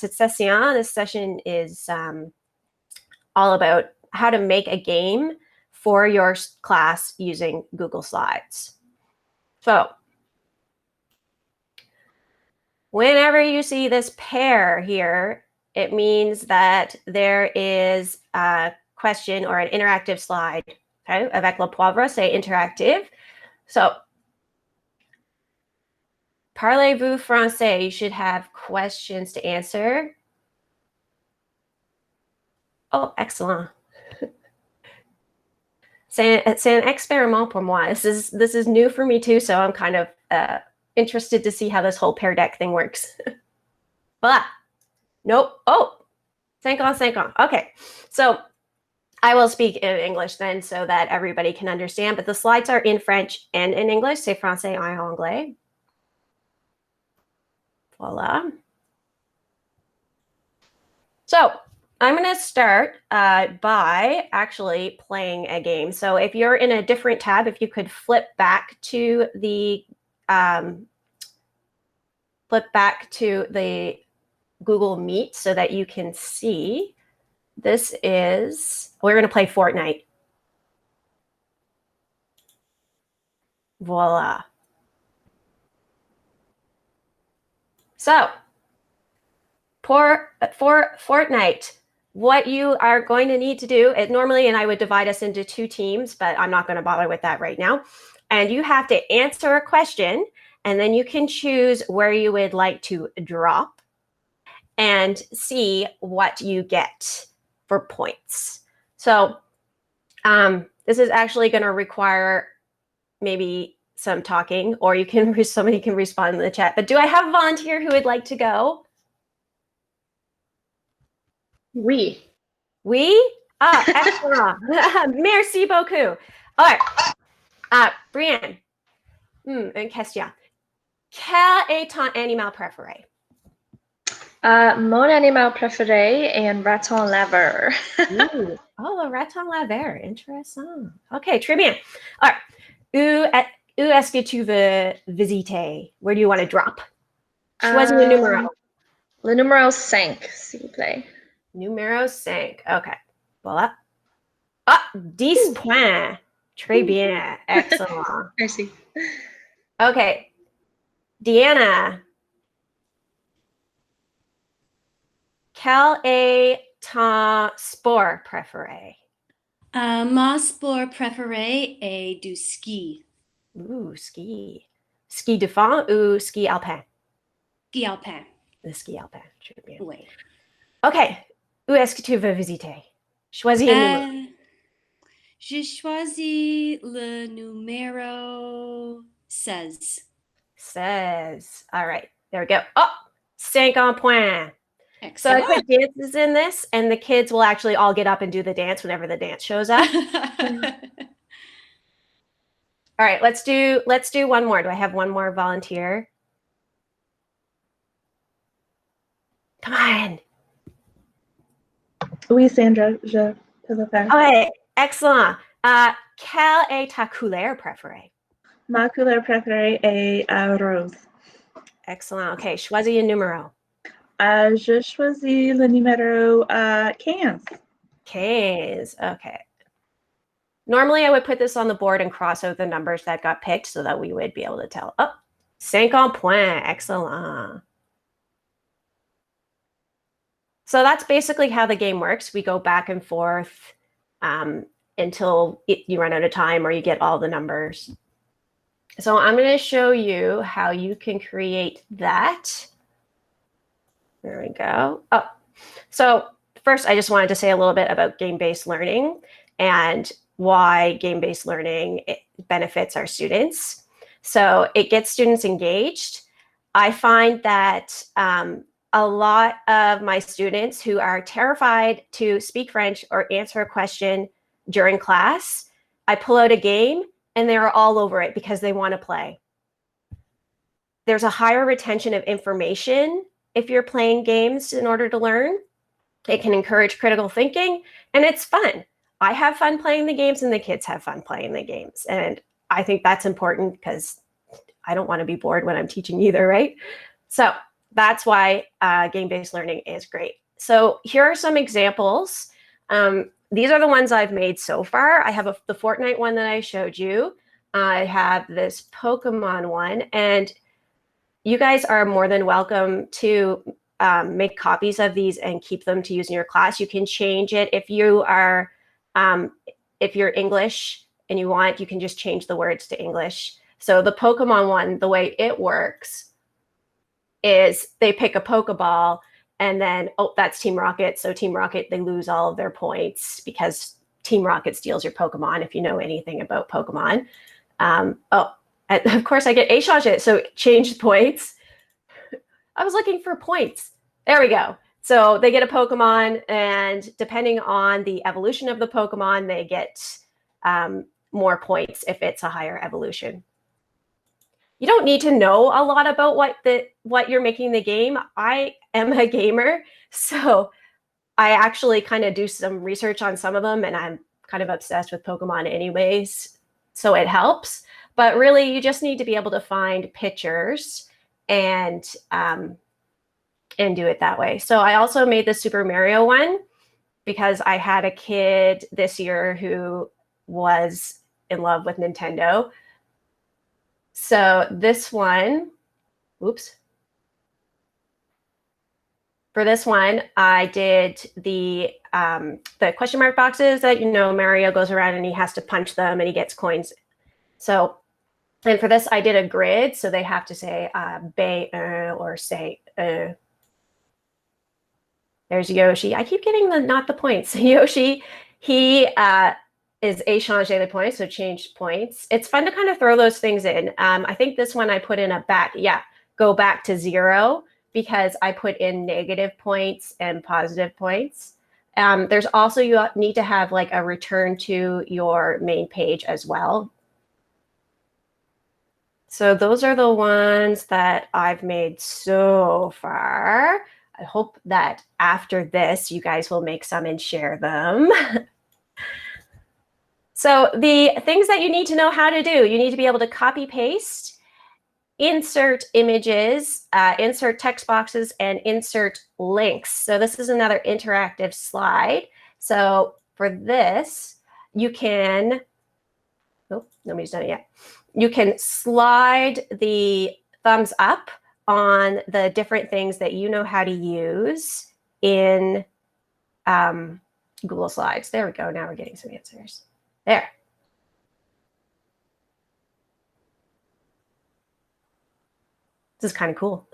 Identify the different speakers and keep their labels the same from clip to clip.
Speaker 1: cette session, this session is all about how to make a game for your class using Google Slides. So whenever you see this pair here, it means that there is a question or an interactive slide. Okay, avec le poivre, c'est interactive. So parlez-vous français? You should have questions to answer. Oh, excellent. C'est un expériment pour moi. This is new for me too, so I'm kind of interested to see how this whole pair deck thing works. Voilà. Nope. Oh, 50-50. Okay, so I will speak in English then so that everybody can understand, but the slides are in French and in English. C'est français et anglais. Voila. So I'm going to start by actually playing a game. So if you're in a different tab, if you could flip back to the Google Meet so that you can see. This is, we're going to play Fortnite. Voila. So for Fortnite, what you are going to need to do, normally, and I would divide us into 2 teams, but I'm not going to bother with that right now. And you have to answer a question, and then you can choose where you would like to drop and see what you get for points. So this is actually going to require maybe some talking, or somebody can respond in the chat. But do I have a volunteer who would like to go?
Speaker 2: Oui.
Speaker 1: Oui? Ah, excellent. Merci beaucoup. All right. Brianne, une question. Quel est ton animal préféré?
Speaker 2: Mon animal préféré est un raton laveur.
Speaker 1: Oh, le raton laveur. Intéressant. OK, très bien. All right. Où est-ce que tu veux visiter? Where do you want to drop? Choisis le numéro.
Speaker 2: Le numéro 5, s'il vous plaît.
Speaker 1: Numéro 5. OK. Voilà. Ah, 10 points. Très bien. Excellent.
Speaker 2: Merci.
Speaker 1: OK. Deanna. Quel est ton sport préféré?
Speaker 3: Mon sport préféré est du ski.
Speaker 1: Ski. Ski de fond ou ski alpin?
Speaker 3: Ski alpin.
Speaker 1: Le ski alpin, très bien.
Speaker 3: Oui.
Speaker 1: OK. Où est-ce que tu veux visiter? Choisis un numéro.
Speaker 3: Je choisis le numéro 16.
Speaker 1: 16. All right. There we go. Oh, 50 points.
Speaker 3: Excellent.
Speaker 1: So I put dances in this, and the kids will actually all get up and do the dance whenever the dance shows up. All right, let's do one more. Do I have one more volunteer? Come on.
Speaker 4: Oui, Sandra, je peux le faire.
Speaker 1: Okay, excellent. Quelle est ta couleur préférée?
Speaker 4: Ma couleur préférée est rose.
Speaker 1: Excellent. Okay, choisis un numéro.
Speaker 4: Je choisis le numéro 15.
Speaker 1: 15. Okay. Normally, I would put this on the board and cross out the numbers that got picked so that we would be able to tell. Oh, 50 points. Excellent. So that's basically how the game works. We go back and forth until you run out of time or you get all the numbers. So I'm going to show you how you can create that. There we go. Oh, so first, I just wanted to say a little bit about game-based learning and why game-based learning benefits our students. So it gets students engaged. I find that a lot of my students who are terrified to speak French or answer a question during class, I pull out a game and they're all over it because they want to play. There's a higher retention of information if you're playing games in order to learn. It can encourage critical thinking, and it's fun. I have fun playing the games, and the kids have fun playing the games. And I think that's important because I don't want to be bored when I'm teaching either, right? So that's why game-based learning is great. So here are some examples. These are the ones I've made so far. I have the Fortnite one that I showed you. I have this Pokemon one, and you guys are more than welcome to make copies of these and keep them to use in your class. You can change it if you are, if you're English and you want, you can just change the words to English. So the Pokemon one, the way it works is they pick a Pokeball and then, oh, that's Team Rocket. So Team Rocket, they lose all of their points because Team Rocket steals your Pokemon, if you know anything about Pokemon. Of course, I get échanger, so change points. I was looking for points. There we go. So they get a Pokemon, and depending on the evolution of the Pokemon, they get more points if it's a higher evolution. You don't need to know a lot about what you're making the game. I am a gamer, so I actually kind of do some research on some of them, and I'm kind of obsessed with Pokemon anyways, so it helps. But really, you just need to be able to find pictures and do it that way. So I also made the Super Mario one because I had a kid this year who was in love with Nintendo. So this one, oops. For this one, I did the question mark boxes that, you know, Mario goes around and he has to punch them and he gets coins. So, and for this, I did a grid. So they have to say bay or say. There's Yoshi. I keep getting not the points. Yoshi, he is échanger the points, so change points. It's fun to kind of throw those things in. I think this one I put in a go back to 0 because I put in negative points and positive points. There's also, you need to have like a return to your main page as well. So those are the ones that I've made so far. I hope that after this, you guys will make some and share them. So the things that you need to know how to do, you need to be able to copy paste, insert images, insert text boxes, and insert links. So this is another interactive slide. So for this, you can, oh, nobody's done it yet. You can slide the thumbs up on the different things that you know how to use in Google Slides. There we go. Now we're getting some answers. There. This is kind of cool.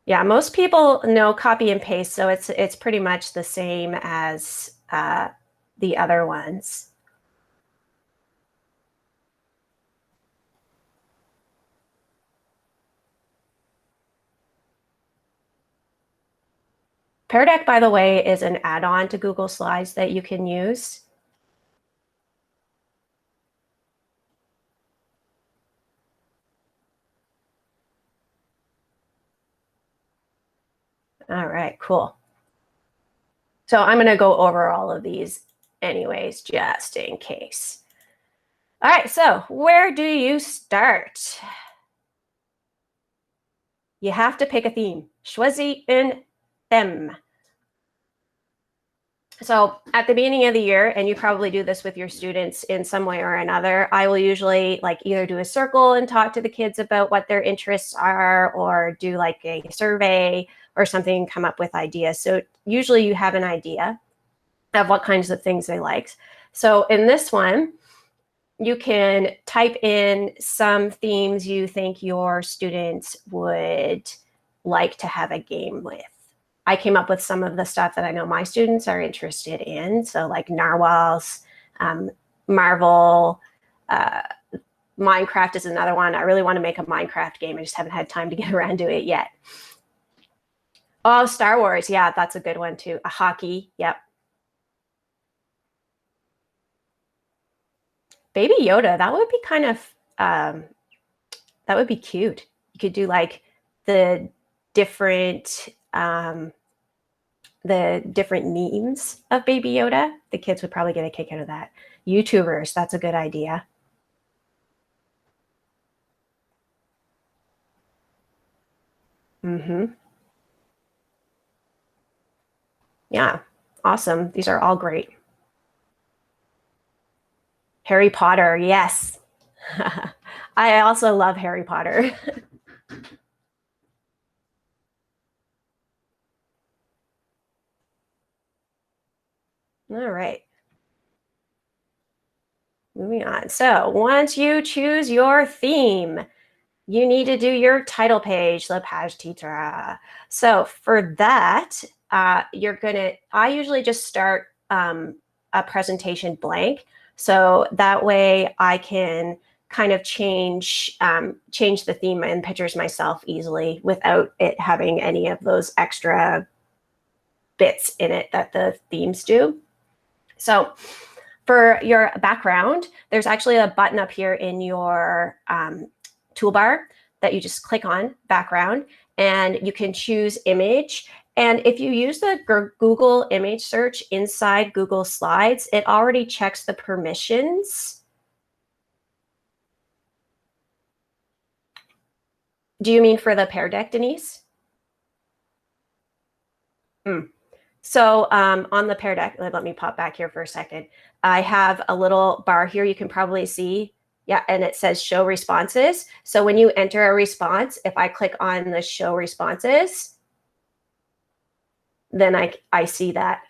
Speaker 1: Yeah, most people know copy and paste, so it's pretty much the same as the other ones. Pear Deck, by the way, is an add-on to Google Slides that you can use. All right, cool. So I'm going to go over all of these anyways, just in case. All right, so where do you start? You have to pick a theme. Choisis un thème. So at the beginning of the year, and you probably do this with your students in some way or another, I will usually like either do a circle and talk to the kids about what their interests are, or do like a survey or something, come up with ideas. So usually you have an idea of what kinds of things they like. So in this one, you can type in some themes you think your students would like to have a game with. I came up with some of the stuff that I know my students are interested in. So like narwhals, Marvel, Minecraft is another one. I really want to make a Minecraft game. I just haven't had time to get around to it yet. Oh, Star Wars. Yeah, that's a good one too. A hockey. Yep. Baby Yoda. That would be kind of, that would be cute. You could do like the different memes of Baby Yoda. The kids would probably get a kick out of that. YouTubers. That's a good idea. Yeah, awesome. These are all great. Harry Potter, yes. I also love Harry Potter. All right. Moving on. So once you choose your theme, you need to do your title page, la page titre. So for that, I usually just start a presentation blank. So that way I can kind of change the theme and pictures myself easily without it having any of those extra bits in it that the themes do. So for your background, there's actually a button up here in your toolbar that you just click on, background, and you can choose image. And if you use the Google image search inside Google Slides, it already checks the permissions. Do you mean for the Pear Deck, Denise? So on the Pear Deck, let me pop back here for a second. I have a little bar here you can probably see. Yeah, and it says show responses. So when you enter a response, if I click on the show responses, then I see that.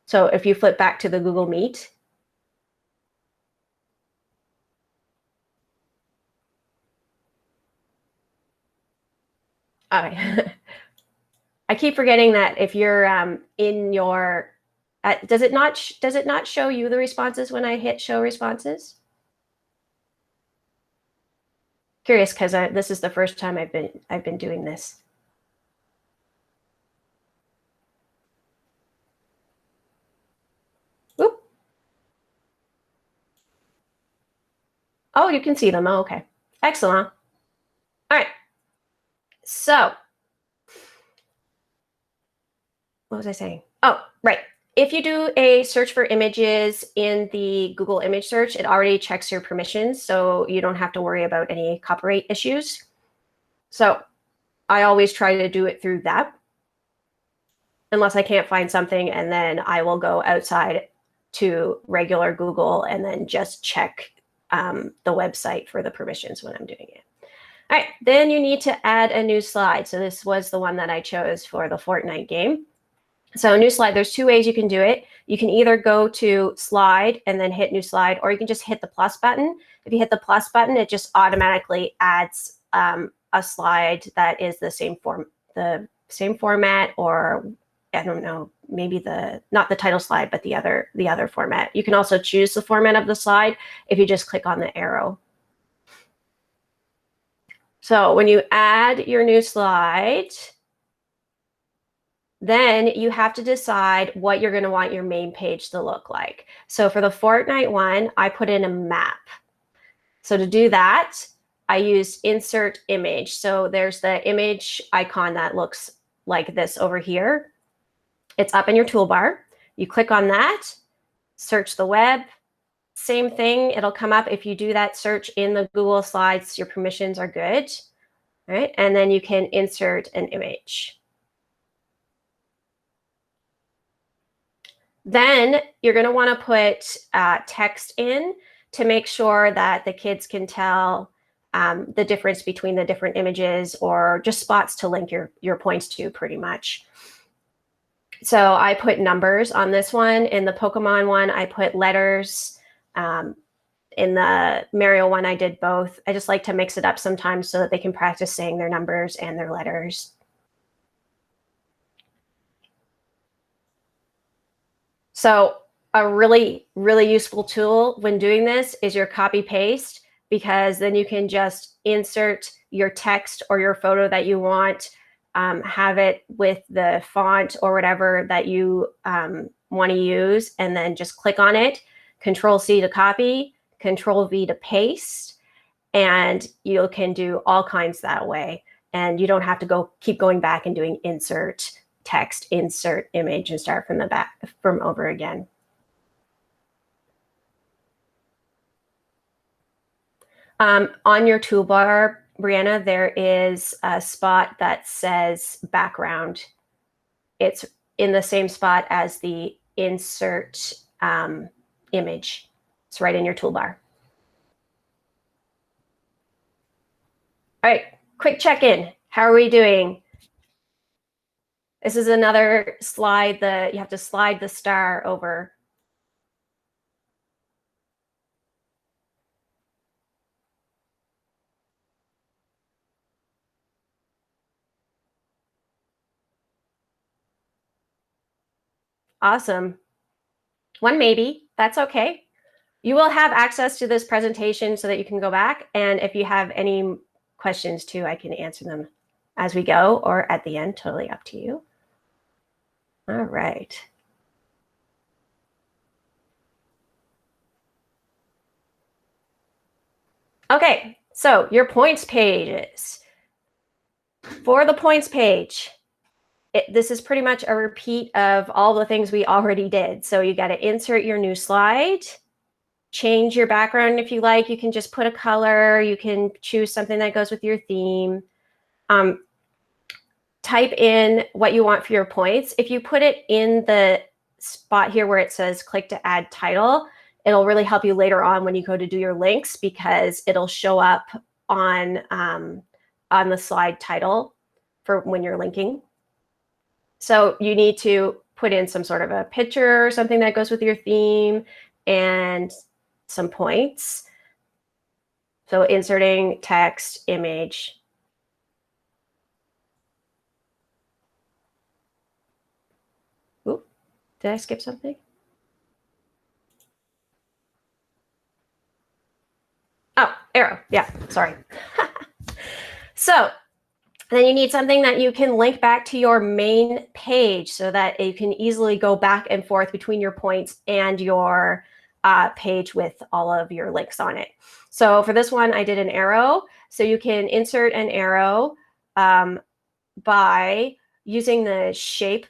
Speaker 1: So if you flip back to the Google Meet, okay. I keep forgetting that if you're in your, does it not show you the responses when I hit show responses? Curious, because this is the first time I've been doing this. Oop. Oh, you can see them. Oh, okay. Excellent. All right. So what was I saying? Oh, right. If you do a search for images in the Google image search, it already checks your permissions, so you don't have to worry about any copyright issues. So I always try to do it through that, unless I can't find something, and then I will go outside to regular Google and then just check the website for the permissions when I'm doing it. All right, then you need to add a new slide. So this was the one that I chose for the Fortnite game. So new slide, there's two ways you can do it. You can either go to slide and then hit new slide, or you can just hit the plus button. If you hit the plus button, it just automatically adds a slide that is the same format, or I don't know, maybe not the title slide, but the other format. You can also choose the format of the slide if you just click on the arrow. So when you add your new slide, then you have to decide what you're going to want your main page to look like. So for the Fortnite one, I put in a map. So to do that, I used insert image. So there's the image icon that looks like this over here. It's up in your toolbar. You click on that, search the web. Same thing, it'll come up. If you do that search in the Google Slides, your permissions are good. All right, and then you can insert an image. Then you're going to want to put text in to make sure that the kids can tell the difference between the different images, or just spots to link your points to, pretty much. So I put numbers on this one. In the Pokemon one, I put letters. In the Mario one, I did both. I just like to mix it up sometimes so that they can practice saying their numbers and their letters. So a really, really useful tool when doing this is your copy paste, because then you can just insert your text or your photo that you want, have it with the font or whatever that you want to use, and then just click on it, Control-C to copy, Control-V to paste, and you can do all kinds that way. And you don't have to keep going back and doing insert text, insert image, and start from over again. On your toolbar, Brianna, there is a spot that says background. It's in the same spot as the insert image. It's right in your toolbar. All right, quick check-in. How are we doing? This is another slide that you have to slide the star over. Awesome. One maybe, that's okay. You will have access to this presentation so that you can go back. And if you have any questions too, I can answer them as we go or at the end, totally up to you. All right. Okay, so your points pages. For the points page, this is pretty much a repeat of all the things we already did. So you got to insert your new slide, change your background if you like. You can just put a color. You can choose something that goes with your theme. Type in what you want for your points. If you put it in the spot here where it says click to add title, it'll really help you later on when you go to do your links because it'll show up on the slide title for when you're linking. So you need to put in some sort of a picture or something that goes with your theme and some points. So inserting text, image. Oop, did I skip something? Oh, arrow. Yeah, sorry. So then you need something that you can link back to your main page so that you can easily go back and forth between your points and your page with all of your links on it. So for this one, I did an arrow. So you can insert an arrow by using the shape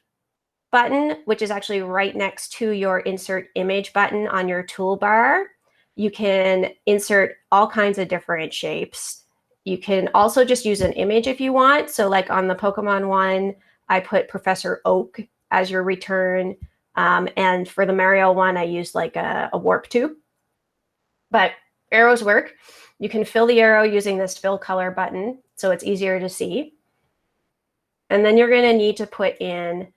Speaker 1: button, which is actually right next to your insert image button on your toolbar. You can insert all kinds of different shapes. You can also just use an image if you want. So like on the Pokemon one, I put Professor Oak as your return. And for the Mario one, I used like a warp tube. But arrows work. You can fill the arrow using this fill color button, so it's easier to see. And then you're going to need to put in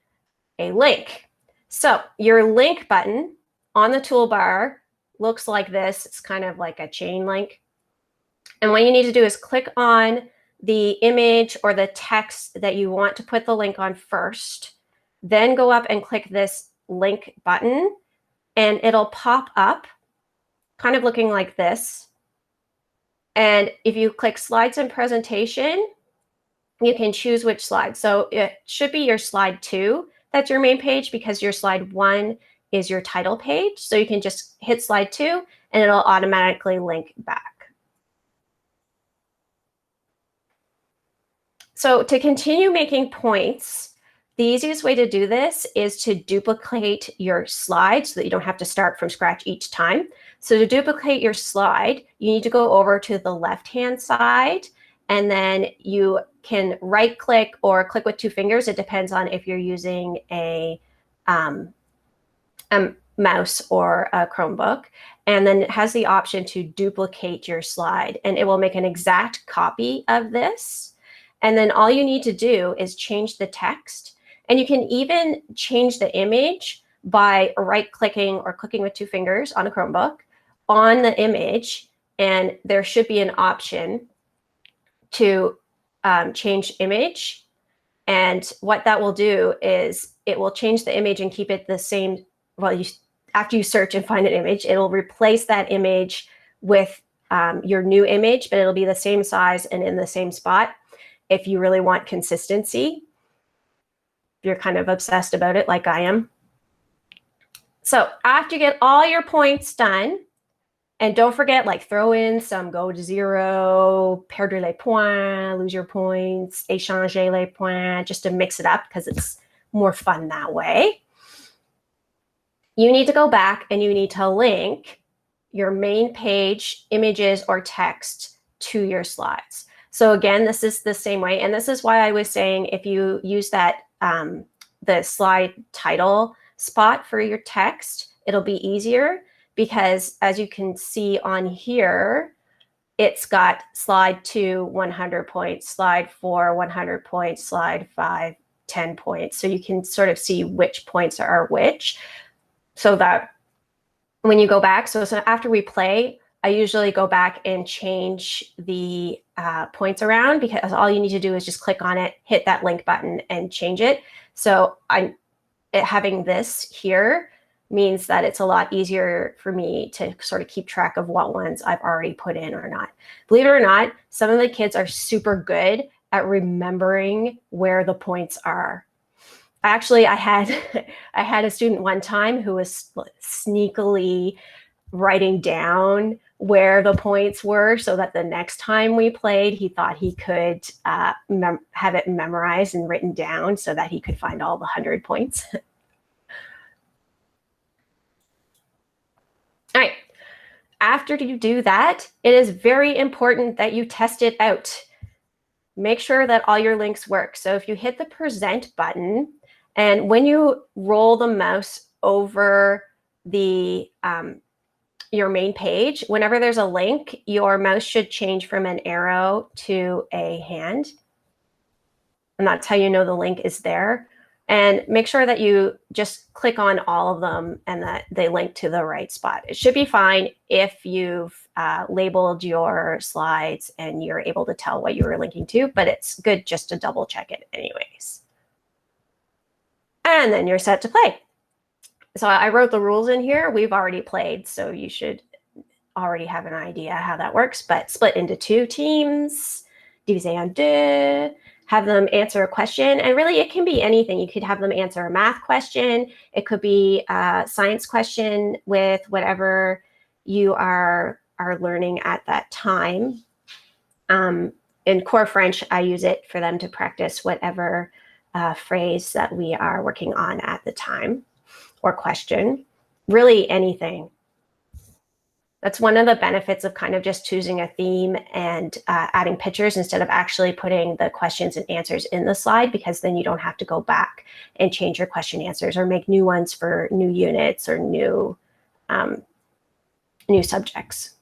Speaker 1: a link. So your link button on the toolbar looks like this. It's kind of like a chain link. And what you need to do is click on the image or the text that you want to put the link on first. Then go up and click this link button, and it'll pop up kind of looking like this. And if you click slides and presentation, you can choose which slide. So it should be your slide 2. That's your main page because your slide 1 is your title page. So you can just hit slide 2 and it'll automatically link back. So to continue making points, the easiest way to do this is to duplicate your slide so that you don't have to start from scratch each time. So to duplicate your slide, you need to go over to the left-hand side, and then you can right-click or click with 2 fingers. It depends on if you're using a mouse or a Chromebook. And then it has the option to duplicate your slide, and it will make an exact copy of this. And then all you need to do is change the text. And you can even change the image by right-clicking or clicking with 2 fingers on a Chromebook on the image. And there should be an option to change image. And what that will do is it will change the image and keep it the same. Well, after you search and find an image, it will replace that image with your new image, but it'll be the same size and in the same spot. If you really want consistency, if you're kind of obsessed about it like I am. So after you get all your points done, and don't forget, like, throw in some go to 0, perdre les points, lose your points, échanger les points, just to mix it up because it's more fun that way. You need to go back and you need to link your main page images or text to your slides. So again, this is the same way. And this is why I was saying if you use that, the slide title spot for your text, it'll be easier because as you can see on here, it's got slide 2, 100 points, slide 4, 100 points, slide 5, 10 points. So you can sort of see which points are which. So that when you go back, so after we play, I usually go back and change the points around because all you need to do is just click on it, hit that link button and change it. So having this here means that it's a lot easier for me to sort of keep track of what ones I've already put in or not. Believe it or not, some of the kids are super good at remembering where the points are. Actually, I had a student one time who was sneakily writing down where the points were so that the next time we played, he thought he could have it memorized and written down so that he could find all the 100 points. All right, after you do that, it is very important that you test it out. Make sure that all your links work. So if you hit the present button, and when you roll the mouse over the your main page, whenever there's a link, your mouse should change from an arrow to a hand. And that's how you know the link is there. And make sure that you just click on all of them and that they link to the right spot. It should be fine if you've labeled your slides and you're able to tell what you were linking to, but it's good just to double check it anyways. And then you're set to play. So I wrote the rules in here. We've already played, so you should already have an idea how that works, but split into 2 teams, diviser en deux, have them answer a question. And really it can be anything. You could have them answer a math question. It could be a science question with whatever you are learning at that time. In core French, I use it for them to practice whatever phrase that we are working on at the time or question, really anything. That's one of the benefits of kind of just choosing a theme and adding pictures instead of actually putting the questions and answers in the slide, because then you don't have to go back and change your question answers or make new ones for new units or new subjects.